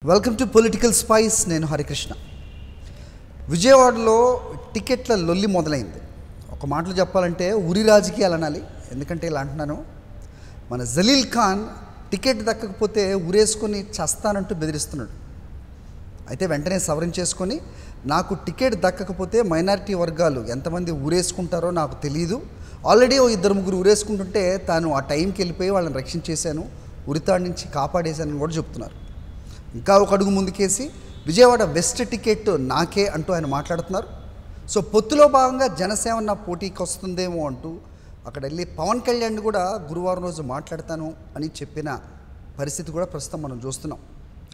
Welcome to political spice. నేను హరికృష్ణ. విజయవాడలో టికెట్ల లొల్లి మొదలైంది. ఒక మాటలు చెప్పాలంటే ఉరి రాజకీయాలు అనాలి. ఎందుకంటే ఇలా అంటున్నాను, మన జలీల్ ఖాన్ టికెట్ దక్కకపోతే ఉరేసుకొని చస్తానంటూ బెదిరిస్తున్నాడు. అయితే వెంటనే సవరించేసుకొని నాకు టికెట్ దక్కకపోతే మైనారిటీ వర్గాలు ఎంతమంది ఊరేసుకుంటారో నాకు తెలియదు, ఆల్రెడీ ఓ ఇద్దరు ముగ్గురు ఊరేసుకుంటుంటే తాను ఆ టైంకి వెళ్ళిపోయి వాళ్ళని రక్షించేశాను, ఉరితాడి నుంచి కాపాడేశానని కూడా చెప్తున్నారు. ఇంకా ఒక అడుగు ముందుకేసి విజయవాడ వెస్ట్ టికెట్ నాకే అంటూ ఆయన మాట్లాడుతున్నారు. సో పొత్తులో భాగంగా జనసేన నా పోటీకి వస్తుందేమో అంటూ అక్కడ వెళ్ళి పవన్ కళ్యాణ్ కూడా గురువారం రోజు మాట్లాడతాను అని చెప్పిన పరిస్థితి కూడా ప్రస్తుతం మనం చూస్తున్నాం.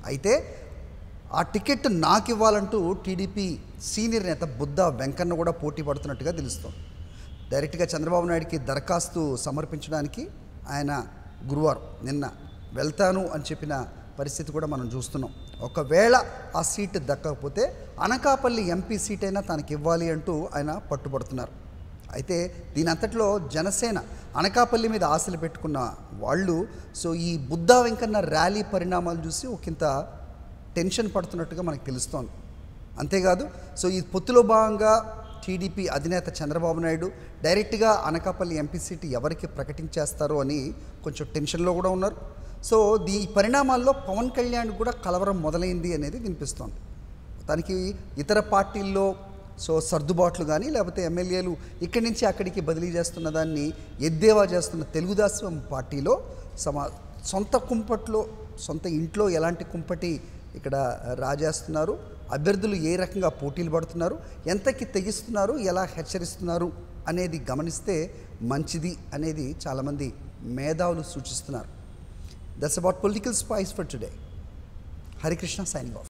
అయితే ఆ టికెట్ నాకు ఇవ్వాలంటూ టీడీపీ సీనియర్ నేత బుద్ధ వెంకన్న కూడా పోటీ పడుతున్నట్టుగా తెలుస్తోంది. డైరెక్ట్గా చంద్రబాబు నాయుడికి దరఖాస్తు సమర్పించడానికి ఆయన గురువారం నిన్న వెళ్తాను అని చెప్పిన పరిస్థితి కూడా మనం చూస్తున్నాం. ఒకవేళ ఆ సీటు దక్కకపోతే అనకాపల్లి ఎంపీ సీట్ అయినా తనకి ఇవ్వాలి అంటూ ఆయన పట్టుబడుతున్నారు. అయితే దీని అంతట్లో జనసేన అనకాపల్లి మీద ఆశలు పెట్టుకున్న వాళ్ళు సో ఈ బుద్ధా వెంకన్న ర్యాలీ పరిణామాలు చూసి ఒకంత టెన్షన్ పడుతున్నట్టుగా మనకు తెలుస్తోంది. అంతేకాదు సో ఈ పొత్తులో భాగంగా టీడీపీ అధినేత చంద్రబాబు నాయుడు డైరెక్ట్గా అనకాపల్లి ఎంపీ సీటు ఎవరికి ప్రకటించేస్తారో అని కొంచెం టెన్షన్లో కూడా ఉన్నారు. సో ఈ పరిణామాల్లో పవన్ కళ్యాణ్ కూడా కలవరం మొదలైంది అనేది వినిపిస్తోంది. తనకి ఇతర పార్టీల్లో సో సర్దుబాట్లు కానీ లేకపోతే ఎమ్మెల్యేలు ఇక్కడి నుంచి అక్కడికి బదిలీ చేస్తున్న దాన్ని ఎద్దేవా చేస్తున్న తెలుగుదేశం పార్టీలో సొంత కుంపట్లో సొంత ఇంట్లో ఎలాంటి కుంపటి ఇక్కడ రాజేస్తున్నారు, అభ్యర్థులు ఏ రకంగా పోటీలు పడుతున్నారు, ఎంతకి తెగిస్తున్నారు, ఎలా హెచ్చరిస్తున్నారు అనేది గమనిస్తే మంచిది అనేది చాలామంది మేధావులు సూచిస్తున్నారు. That's about political spice for today. Hari Krishna signing off.